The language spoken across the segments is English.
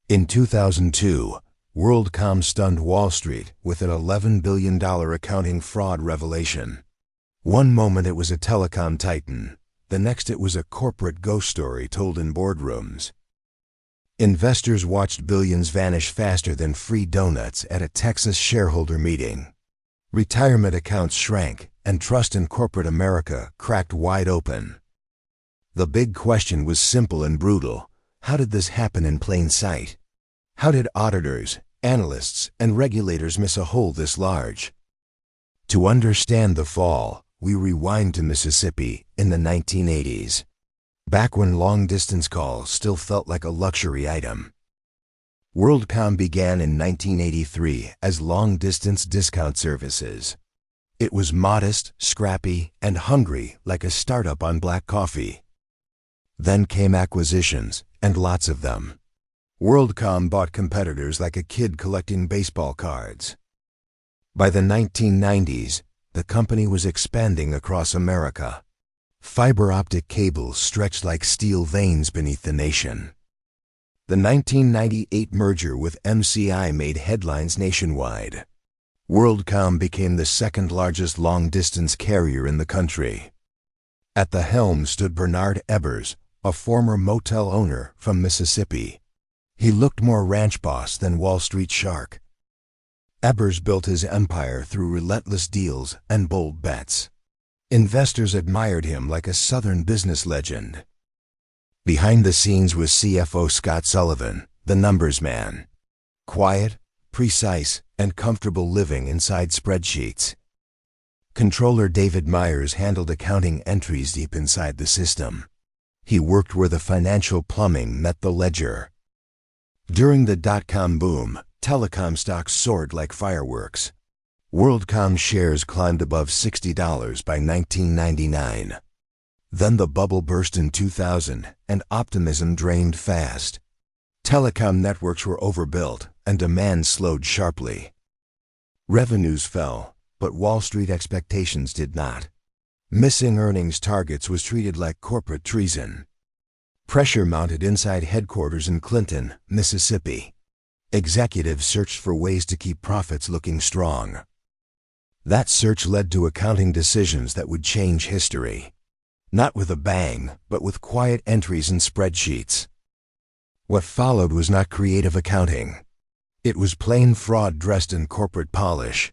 In 2002, WorldCom stunned Wall Street with an $11 billion accounting fraud revelation. One moment it was a telecom titan, the next it was a corporate ghost story told in boardrooms. Investors watched billions vanish faster than free donuts at a Texas shareholder meeting. Retirement accounts shrank, and trust in corporate America cracked wide open. The big question was simple and brutal. How did this happen in plain sight? How did auditors, analysts, and regulators miss a hole this large? To understand the fall, we rewind to Mississippi in the 1980s, back when long-distance calls still felt like a luxury item. WorldCom began in 1983 as long-distance discount services. It was modest, scrappy, and hungry like a startup on black coffee. Then came acquisitions, and lots of them. WorldCom bought competitors like a kid collecting baseball cards. By the 1990s, the company was expanding across America. Fiber optic cables stretched like steel veins beneath the nation. The 1998 merger with MCI made headlines nationwide. WorldCom became the second largest long-distance carrier in the country. At the helm stood Bernard Ebbers, a former motel owner from Mississippi. He looked more ranch boss than Wall Street shark. Ebbers built his empire through relentless deals and bold bets. Investors admired him like a Southern business legend. Behind the scenes was CFO Scott Sullivan, the numbers man. Quiet, precise, and comfortable living inside spreadsheets. Controller David Myers handled accounting entries deep inside the system. He worked where the financial plumbing met the ledger. During the dot-com boom, telecom stocks soared like fireworks. WorldCom shares climbed above $60 by 1999. Then the bubble burst in 2000, and optimism drained fast. Telecom networks were overbuilt, and demand slowed sharply. Revenues fell, but Wall Street expectations did not. Missing earnings targets was treated like corporate treason. Pressure mounted inside headquarters in Clinton, Mississippi. Executives searched for ways to keep profits looking strong. That search led to accounting decisions that would change history. Not with a bang, but with quiet entries in spreadsheets. What followed was not creative accounting. It was plain fraud dressed in corporate polish.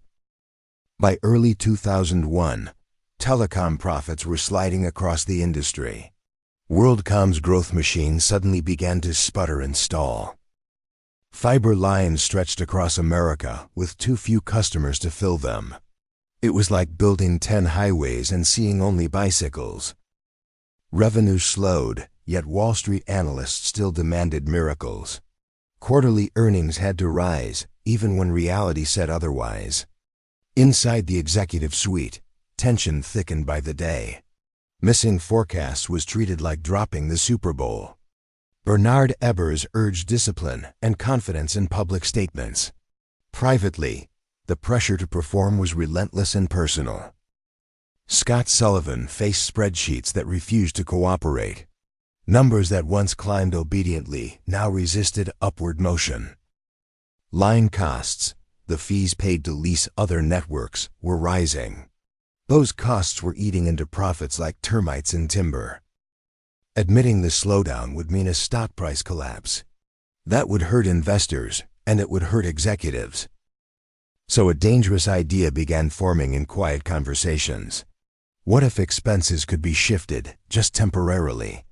By early 2001, telecom profits were sliding across the industry. WorldCom's growth machine suddenly began to sputter and stall. Fiber lines stretched across America with too few customers to fill them. It was like building 10 highways and seeing only bicycles. Revenue slowed, yet Wall Street analysts still demanded miracles. Quarterly earnings had to rise, even when reality said otherwise. Inside the executive suite, tension thickened by the day. Missing forecasts was treated like dropping the Super Bowl. Bernard Ebbers urged discipline and confidence in public statements. Privately, the pressure to perform was relentless and personal. Scott Sullivan faced spreadsheets that refused to cooperate. Numbers that once climbed obediently now resisted upward motion. Line costs, the fees paid to lease other networks, were rising. Those costs were eating into profits like termites in timber. Admitting the slowdown would mean a stock price collapse. That would hurt investors, and it would hurt executives. So a dangerous idea began forming in quiet conversations. What if expenses could be shifted, just temporarily?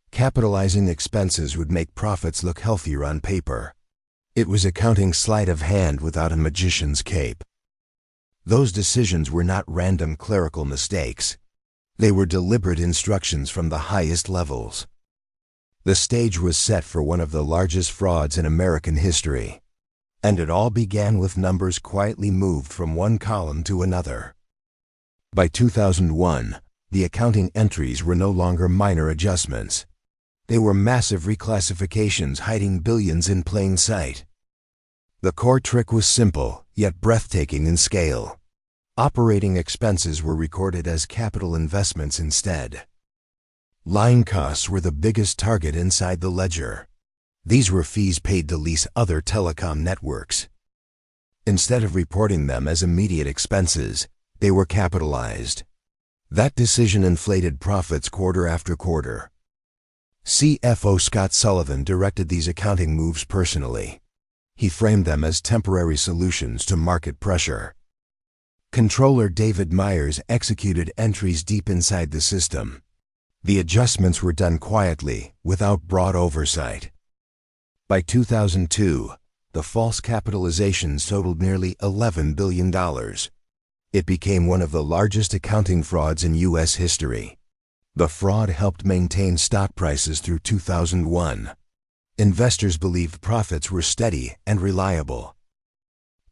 Capitalizing expenses would make profits look healthier on paper. It was accounting sleight of hand without a magician's cape. Those decisions were not random clerical mistakes. They were deliberate instructions from the highest levels. The stage was set for one of the largest frauds in American history. And it all began with numbers quietly moved from one column to another. By 2001, the accounting entries were no longer minor adjustments. They were massive reclassifications hiding billions in plain sight. The core trick was simple, yet breathtaking in scale. Operating expenses were recorded as capital investments instead. Line costs were the biggest target inside the ledger. These were fees paid to lease other telecom networks. Instead of reporting them as immediate expenses, they were capitalized. That decision inflated profits quarter after quarter. CFO Scott Sullivan directed these accounting moves personally. He framed them as temporary solutions to market pressure. Controller David Myers executed entries deep inside the system. The adjustments were done quietly, without broad oversight. By 2002, the false capitalizations totaled nearly $11 billion. It became one of the largest accounting frauds in U.S. history. The fraud helped maintain stock prices through 2001. Investors believed profits were steady and reliable.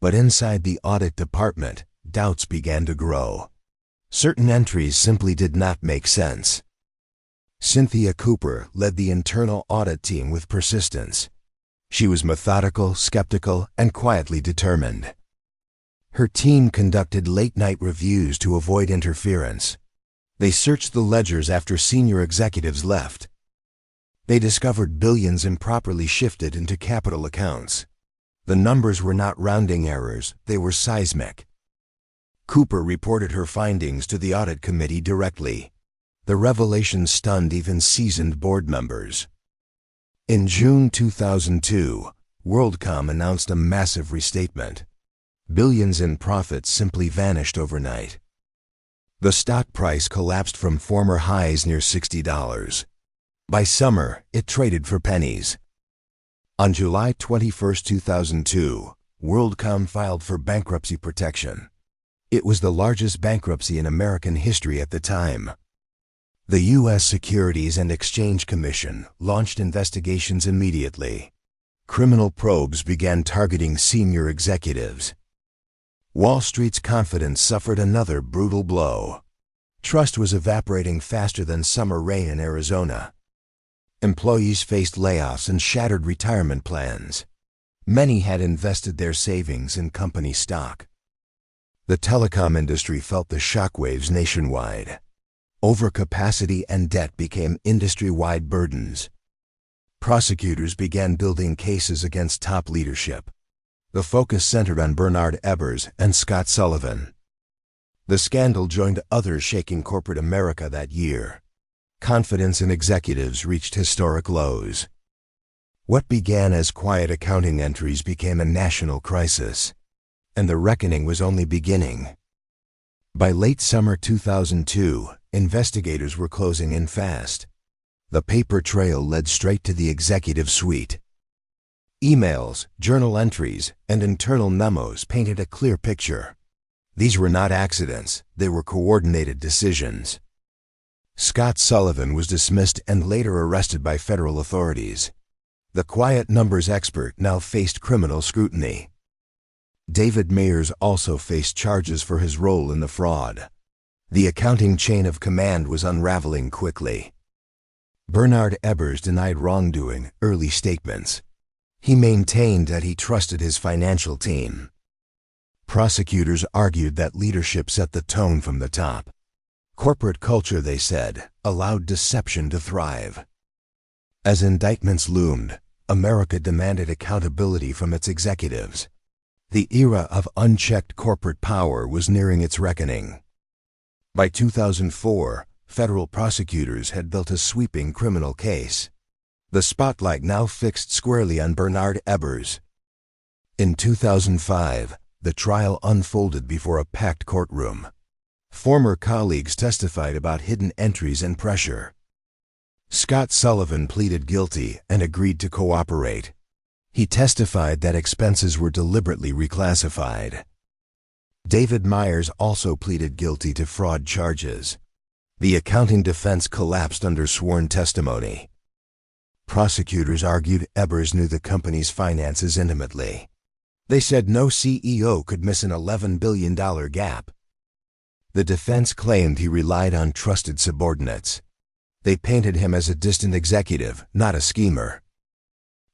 But inside the audit department, doubts began to grow. Certain entries simply did not make sense. Cynthia Cooper led the internal audit team with persistence. She was methodical, skeptical, and quietly determined. Her team conducted late-night reviews to avoid interference. They searched the ledgers after senior executives left. They discovered billions improperly shifted into capital accounts. The numbers were not rounding errors, they were seismic. Cooper reported her findings to the audit committee directly. The revelation stunned even seasoned board members. In June 2002, WorldCom announced a massive restatement. Billions in profits simply vanished overnight. The stock price collapsed from former highs near $60. By summer, it traded for pennies. On July 21, 2002, WorldCom filed for bankruptcy protection. It was the largest bankruptcy in American history at the time. The U.S. Securities and Exchange Commission launched investigations immediately. Criminal probes began targeting senior executives. Wall Street's confidence suffered another brutal blow. Trust was evaporating faster than summer rain in Arizona. Employees faced layoffs and shattered retirement plans. Many had invested their savings in company stock. The telecom industry felt the shockwaves nationwide. Overcapacity and debt became industry-wide burdens. Prosecutors began building cases against top leadership. The focus centered on Bernard Ebbers and Scott Sullivan. The scandal joined others shaking corporate America that year. Confidence in executives reached historic lows. What began as quiet accounting entries became a national crisis. And the reckoning was only beginning. By late summer 2002, investigators were closing in fast. The paper trail led straight to the executive suite. Emails, journal entries, and internal memos painted a clear picture. These were not accidents, they were coordinated decisions. Scott Sullivan was dismissed and later arrested by federal authorities. The quiet numbers expert now faced criminal scrutiny. David Myers also faced charges for his role in the fraud. The accounting chain of command was unraveling quickly. Bernard Ebbers denied wrongdoing, early statements. He maintained that he trusted his financial team. Prosecutors argued that leadership set the tone from the top. Corporate culture, they said, allowed deception to thrive. As indictments loomed, America demanded accountability from its executives. The era of unchecked corporate power was nearing its reckoning. By 2004, federal prosecutors had built a sweeping criminal case. The spotlight now fixed squarely on Bernard Ebbers. In 2005, the trial unfolded before a packed courtroom. Former colleagues testified about hidden entries and pressure. Scott Sullivan pleaded guilty and agreed to cooperate. He testified that expenses were deliberately reclassified. David Myers also pleaded guilty to fraud charges. The accounting defense collapsed under sworn testimony. Prosecutors argued Ebbers knew the company's finances intimately. They said no CEO could miss an $11 billion gap. The defense claimed he relied on trusted subordinates. They painted him as a distant executive, not a schemer.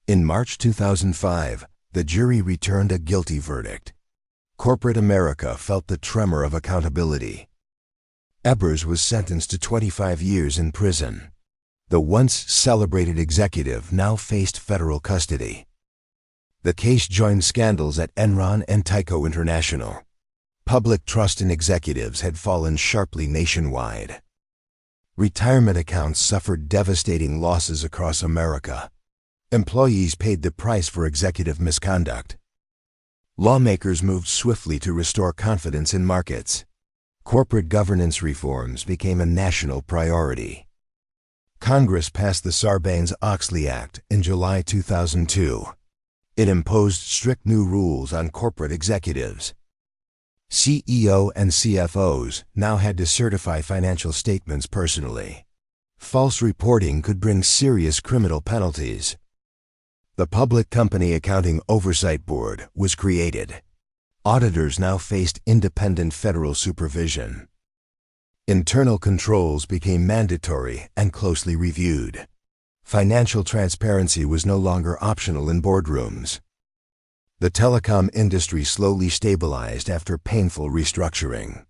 In March 2005, the jury returned a guilty verdict. Corporate America felt the tremor of accountability. Ebbers was sentenced to 25 years in prison. The once celebrated executive now faced federal custody. The case joined scandals at Enron and Tyco International. Public trust in executives had fallen sharply nationwide. Retirement accounts suffered devastating losses across America. Employees paid the price for executive misconduct. Lawmakers moved swiftly to restore confidence in markets. Corporate governance reforms became a national priority. Congress passed the Sarbanes-Oxley Act in July 2002. It imposed strict new rules on corporate executives. CEO and CFOs now had to certify financial statements personally. False reporting could bring serious criminal penalties. The Public Company Accounting Oversight Board was created. Auditors now faced independent federal supervision. Internal controls became mandatory and closely reviewed. Financial transparency was no longer optional in boardrooms. The telecom industry slowly stabilized after painful restructuring.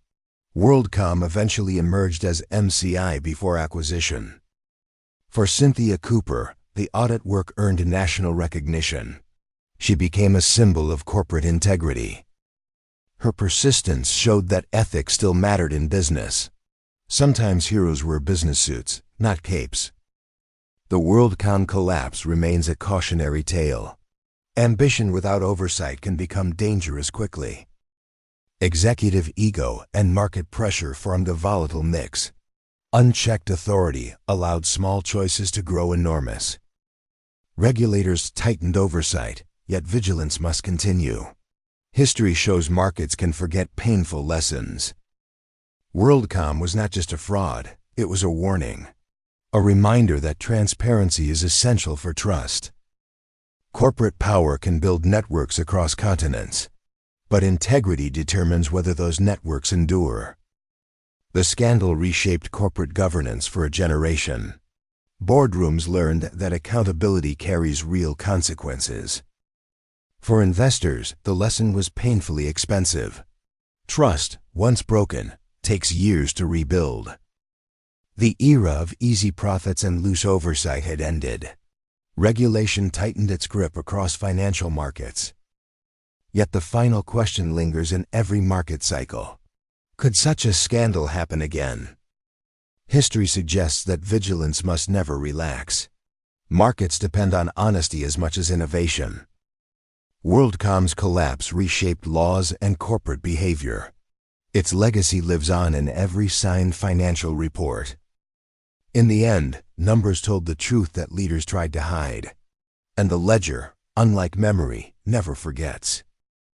WorldCom eventually emerged as MCI before acquisition. For Cynthia Cooper, the audit work earned national recognition. She became a symbol of corporate integrity. Her persistence showed that ethics still mattered in business. Sometimes heroes wear business suits, not capes. The WorldCom collapse remains a cautionary tale. Ambition without oversight can become dangerous quickly. Executive ego and market pressure formed a volatile mix. Unchecked authority allowed small choices to grow enormous. Regulators tightened oversight, yet vigilance must continue. History shows markets can forget painful lessons. WorldCom was not just a fraud, it was a warning. A reminder that transparency is essential for trust. Corporate power can build networks across continents, but integrity determines whether those networks endure. The scandal reshaped corporate governance for a generation. Boardrooms learned that accountability carries real consequences. For investors, the lesson was painfully expensive. Trust, once broken, takes years to rebuild. The era of easy profits and loose oversight had ended. Regulation tightened its grip across financial markets. Yet the final question lingers in every market cycle. Could such a scandal happen again? History suggests that vigilance must never relax. Markets depend on honesty as much as innovation. WorldCom's collapse reshaped laws and corporate behavior. Its legacy lives on in every signed financial report. In the end, numbers told the truth that leaders tried to hide. And the ledger, unlike memory, never forgets.